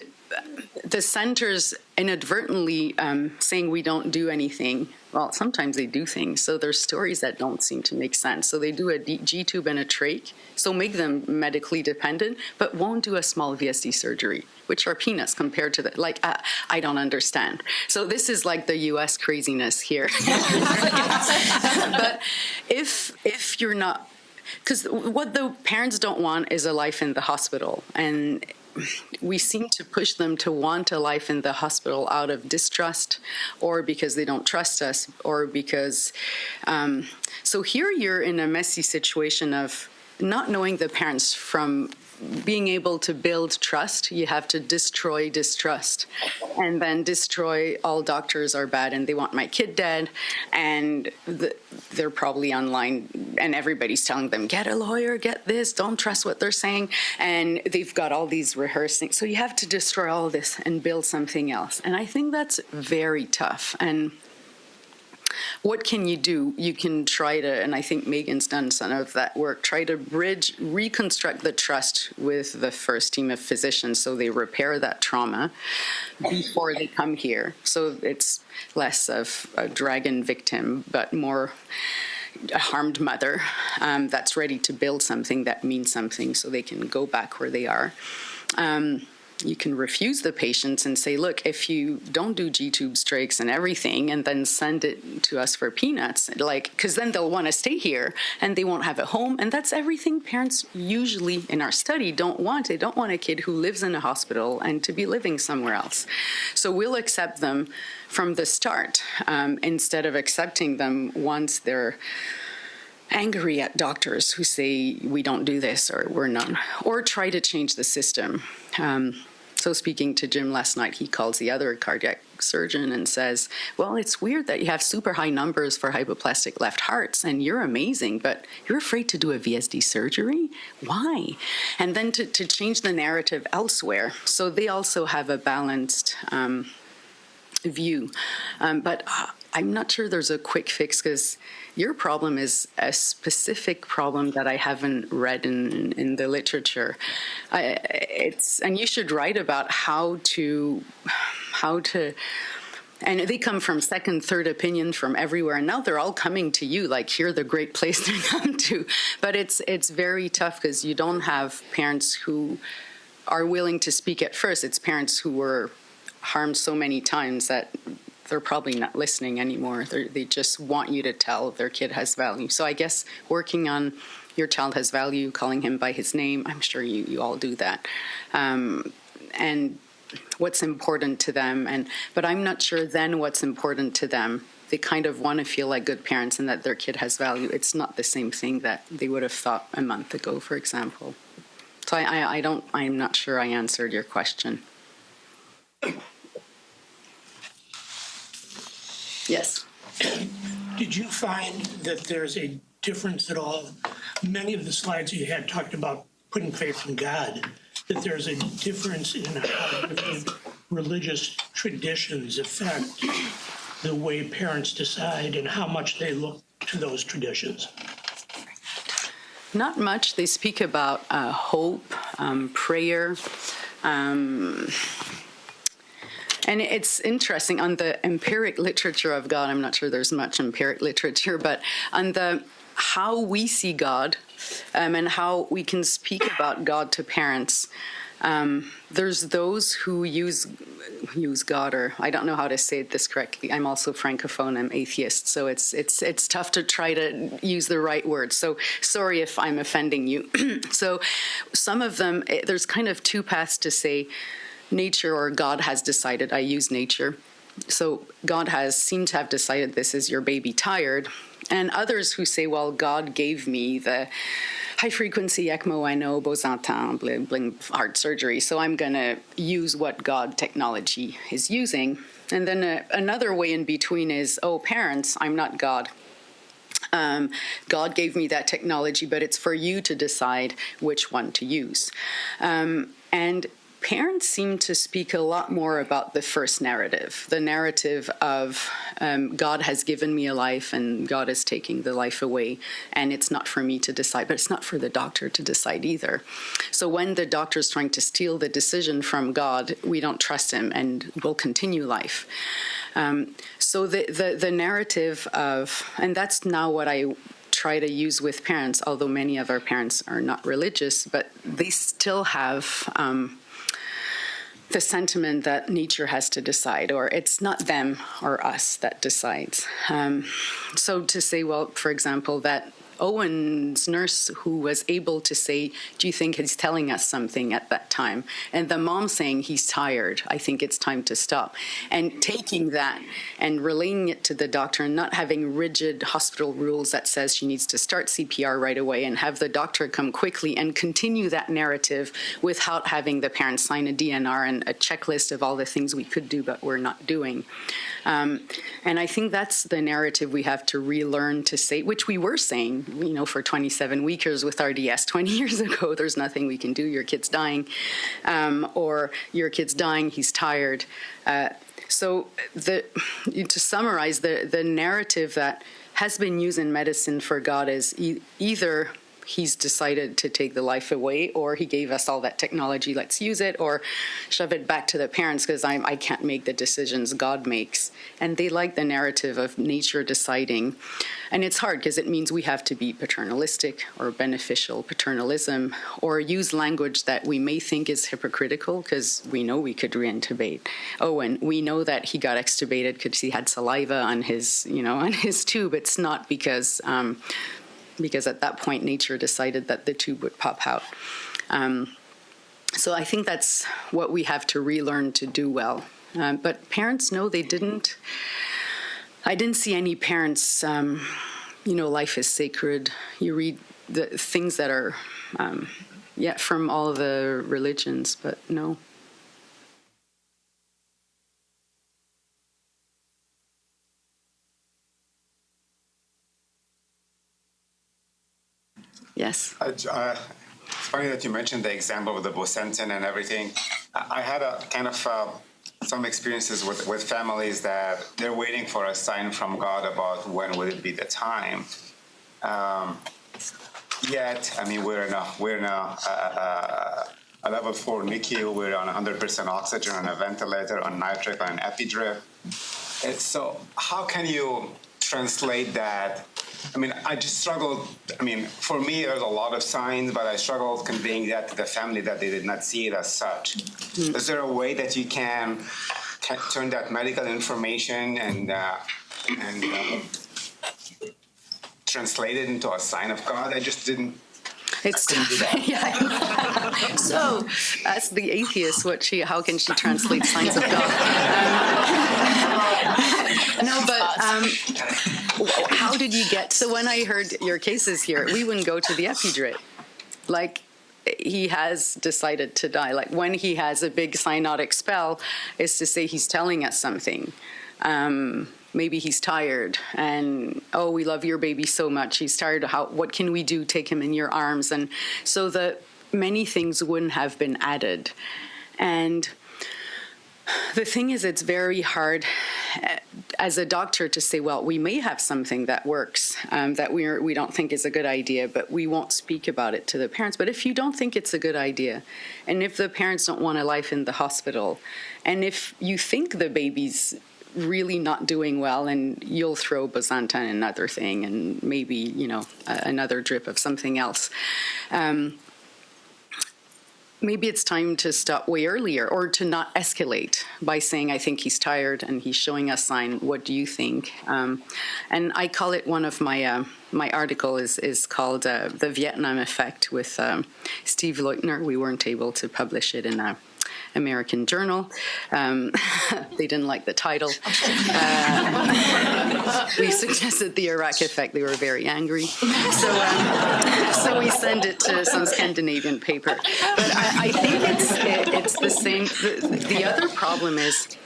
the centers inadvertently saying we don't do anything. Well, sometimes they do things. So there's stories that don't seem to make sense. So they do a G-tube and a trach, so make them medically dependent, but won't do a small VSD surgery, which are peanuts compared to that. Like, I don't understand. So this is like the U.S. craziness here. But if you're not, because what the parents don't want is a life in the hospital. And we seem to push them to want a life in the hospital out of distrust or because they don't trust us or because. So here you're in a messy situation of not knowing the parents from being able to build trust. You have to destroy distrust and then destroy all doctors are bad and they want my kid dead. And they're probably online and everybody's telling them, get a lawyer, get this, don't trust what they're saying. And they've got all these rehearsing. So you have to destroy all this and build something else. And I think that's very tough. And what can you do? You can try to, and I think Megan's done some of that work, try to reconstruct the trust with the first team of physicians so they repair that trauma before they come here. So it's less of a dragon victim, but more a harmed mother that's ready to build something that means something so they can go back where they are. You can refuse the patients and say, look, if you don't do G-tube trachs and everything and then send it to us for peanuts, like, because then they'll want to stay here and they won't have a home. And that's everything parents usually in our study don't want. They don't want a kid who lives in a hospital and to be living somewhere else. So we'll accept them from the start instead of accepting them once they're angry at doctors who say we don't do this or we're none, or try to change the system. So speaking to Jim last night, he calls the other cardiac surgeon and says, well, it's weird that you have super high numbers for hypoplastic left hearts and you're amazing, but you're afraid to do a VSD surgery? Why? And then to change the narrative elsewhere. So they also have a balanced view. But I'm not sure there's a quick fix because your problem is a specific problem that I haven't read in the literature. And you should write about how to, and they come from second, third opinions from everywhere. And now they're all coming to you, like, you're the great place to come to. But it's very tough because you don't have parents who are willing to speak at first. It's parents who were harmed so many times that they're probably not listening anymore. They just want you to tell their kid has value. So I guess working on your child has value, calling him by his name, I'm sure you all do that. And what's important to them. But I'm not sure then what's important to them. They kind of want to feel like good parents and that their kid has value. It's not the same thing that they would have thought a month ago, for example. So I'm not sure I answered your question. Yes. Did you find that there's a difference at all? Many of the slides you had talked about putting faith in God, that there's a difference in how different religious traditions affect the way parents decide and how much they look to those traditions. Not much. They speak about hope, prayer, and it's interesting on the empiric literature of God. I'm not sure there's much empiric literature, but on the how we see God and how we can speak about God to parents. There's those who use God, or I don't know how to say this correctly. I'm also Francophone. I'm atheist, so it's tough to try to use the right words. So sorry if I'm offending you. So some of them, there's kind of two paths to say. Nature or God has decided. I use nature. So God seemed to have decided this is your baby tired. And others who say, well, God gave me the high-frequency ECMO, I know, Bosantin, bling, heart surgery, so I'm going to use what God technology is using. And then another way in between is, oh, parents, I'm not God. God gave me that technology, but it's for you to decide which one to use. And parents seem to speak a lot more about the first narrative, the narrative of God has given me a life and God is taking the life away, and it's not for me to decide, but it's not for the doctor to decide either. So when the doctor is trying to steal the decision from God, we don't trust him and we'll continue life. So the narrative of, and that's now what I try to use with parents, although many of our parents are not religious, but they still have the sentiment that nature has to decide, or it's not them or us that decides. So to say, well, for example, that Owen's nurse who was able to say, do you think he's telling us something at that time? And the mom saying, he's tired, I think it's time to stop. And taking that and relaying it to the doctor and not having rigid hospital rules that says she needs to start CPR right away and have the doctor come quickly and continue that narrative without having the parents sign a DNR and a checklist of all the things we could do but we're not doing. And I think that's the narrative we have to relearn to say, which we were saying, for 27 weekers with RDS 20 years ago. There's nothing we can do. Your kid's dying, or your kid's dying. He's tired. So to summarize, the narrative that has been used in medicine for God is either he's decided to take the life away, or he gave us all that technology, let's use it, or shove it back to the parents because I can't make the decisions God makes. And they like the narrative of nature deciding. And it's hard because it means we have to be paternalistic or beneficial paternalism, or use language that we may think is hypocritical because we know we could reintubate Owen. We know that he got extubated because he had saliva on his, on his tube. It's not because at that point nature decided that the tube would pop out. So I think that's what we have to relearn to do well. But parents, no, they didn't. I didn't see any parents, life is sacred. You read the things that are, from all the religions, but no. Yes. It's funny that you mentioned the example of the Bosentan and everything. I had a kind of some experiences with families that they're waiting for a sign from God about when will it be the time. Yet, I mean, we're in a level 4 NICU. We're on 100% oxygen, on a ventilator, on nitric, on an epi-drip. So how can you translate that? I mean, I just struggled. I mean, for me, there's a lot of signs, but I struggled conveying that to the family that they did not see it as such. Is there a way that you can turn that medical information and translate it into a sign of God? I just didn't. It's so as the atheist, how can she translate signs of God? No, but how did you get? So when I heard your cases here, we wouldn't go to the epi-drip. Like, he has decided to die. Like, when he has a big cyanotic spell, is to say he's telling us something. Maybe he's tired, and we love your baby so much. He's tired. What can we do? Take him in your arms, and so the many things wouldn't have been added. And the thing is, it's very hard as a doctor to say, well, we may have something that works that we don't think is a good idea, but we won't speak about it to the parents. But if you don't think it's a good idea, and if the parents don't want a life in the hospital, and if you think the baby's really not doing well, and you'll throw Bosentan another thing, and maybe, another drip of something else. Maybe it's time to stop way earlier, or to not escalate by saying, I think he's tired and he's showing us sign. What do you think? And I call it, one of my my article is called The Vietnam Effect with Steve Leutner. We weren't able to publish it in a American Journal. They didn't like the title. We suggested the Iraq Effect. They were very angry. So we send it to some Scandinavian paper. But I think it's the same. The other problem is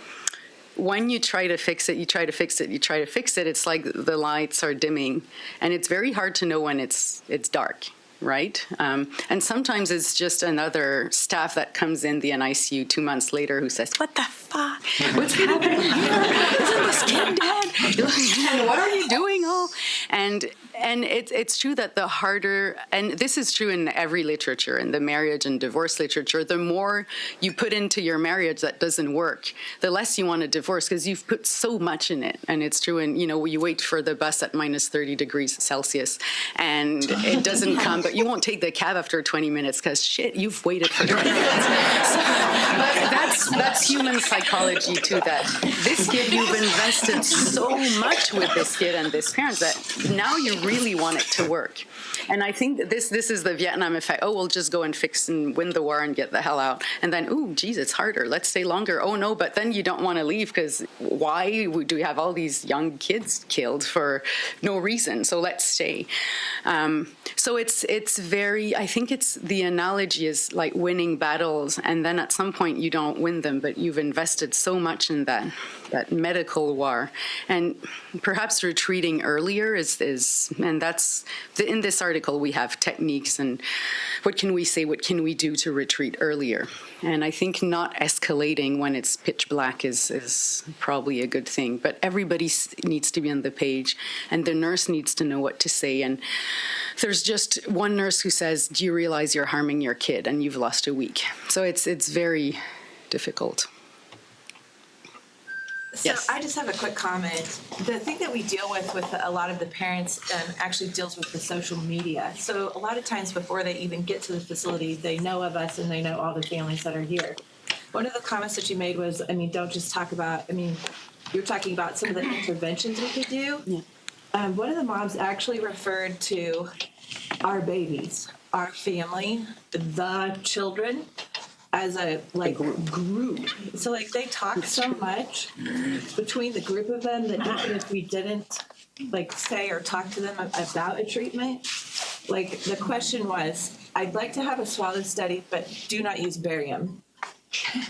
when you try to fix it, it's like the lights are dimming, and it's very hard to know when it's dark. Right? And sometimes it's just another staff that comes in the NICU 2 months later who says, "What the fuck? What's happening here? Isn't this kid dead? What are you doing?" And it's true that the harder, and this is true in every literature, in the marriage and divorce literature, the more you put into your marriage that doesn't work, the less you want to divorce because you've put so much in it. And it's true in, you wait for the bus at minus 30 degrees Celsius and it doesn't come, but you won't take the cab after 20 minutes because shit, you've waited for 20 minutes. So that's human psychology too, that this kid, you've invested so much with this kid and this parent that now you really want it to work. And I think this is the Vietnam effect. Oh, we'll just go and fix and win the war and get the hell out. And then, ooh, geez, it's harder. Let's stay longer. Oh, no, but then you don't want to leave because why do we have all these young kids killed for no reason? So let's stay. So it's very, I think it's the analogy is like winning battles. And then at some point you don't win them, but you've invested so much in that medical war. And perhaps retreating earlier is and that's, in this article we have techniques and what can we say, what can we do to retreat earlier. And I think not escalating when it's pitch black is probably a good thing. But everybody needs to be on the page and the nurse needs to know what to say. And there's just one nurse who says, "Do you realize you're harming your kid and you've lost a week?" So it's very difficult. So Yes. I just have a quick comment. The thing that we deal with a lot of the parents actually deals with the social media. So a lot of times before they even get to the facility, they know of us and they know all the families that are here. One of the comments that you made was, don't just talk about, you're talking about some of the interventions we could do. Yeah. One of the moms actually referred to our babies, our family, the children, as a group. So they talk so much between the group of them that even if we didn't say or talk to them about a treatment, the question was, I'd like to have a swallow study, but do not use barium.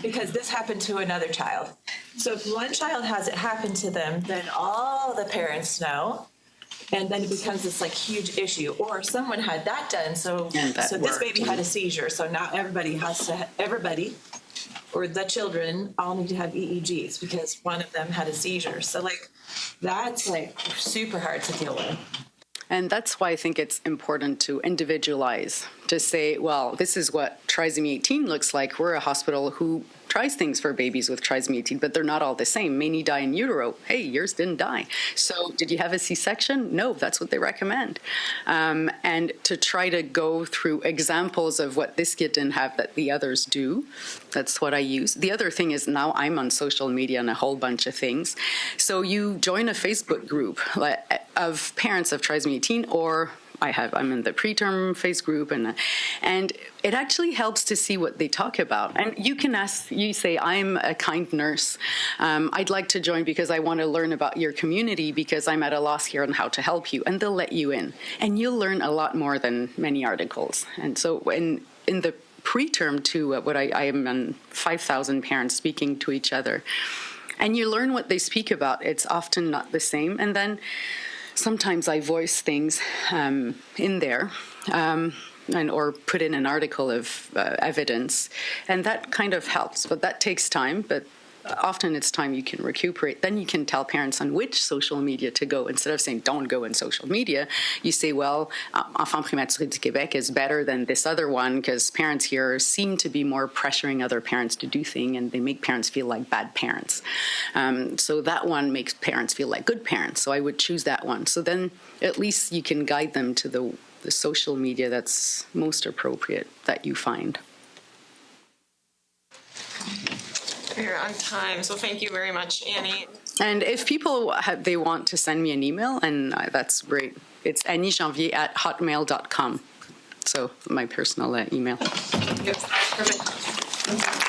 Because this happened to another child. So if one child has it happen to them, then all the parents know. And then it becomes this huge issue. Or someone had that done, so this baby had a seizure, so now everybody or the children all need to have EEGs because one of them had a seizure. So that's super hard to deal with. And that's why I think it's important to individualize, to say, well, this is what trisomy 18 looks like. We're a hospital who tries things for babies with trisomy 18, but they're not all the same. Many die in utero. Hey, yours didn't die. So did you have a C-section? No, that's what they recommend. And to try to go through examples of what this kid didn't have that the others do, that's what I use. The other thing is now I'm on social media and a whole bunch of things. So you join a Facebook group of parents of trisomy 18, or I'm in the preterm phase group, and it actually helps to see what they talk about. And you can you say, I'm a kind nurse. I'd like to join because I want to learn about your community because I'm at a loss here on how to help you. And they'll let you in. And you'll learn a lot more than many articles. And so in the preterm too, I am on 5,000 parents speaking to each other. And you learn what they speak about. It's often not the same. And then sometimes I voice things in there or put in an article of evidence, and that kind of helps. But that takes time, but often it's time you can recuperate. Then you can tell parents on which social media to go. Instead of saying, don't go in social media, you say, well, Enfants Prématurés du Québec is better than this other one because parents here seem to be more pressuring other parents to do things, and they make parents feel like bad parents. So that one makes parents feel like good parents. So I would choose that one. So then at least you can guide them to the social media that's most appropriate that you find. We're on time, so thank you very much, Annie. And if people they want to send me an email, and that's great. It's anniejanvier@hotmail.com. So my personal email. Yep, perfect.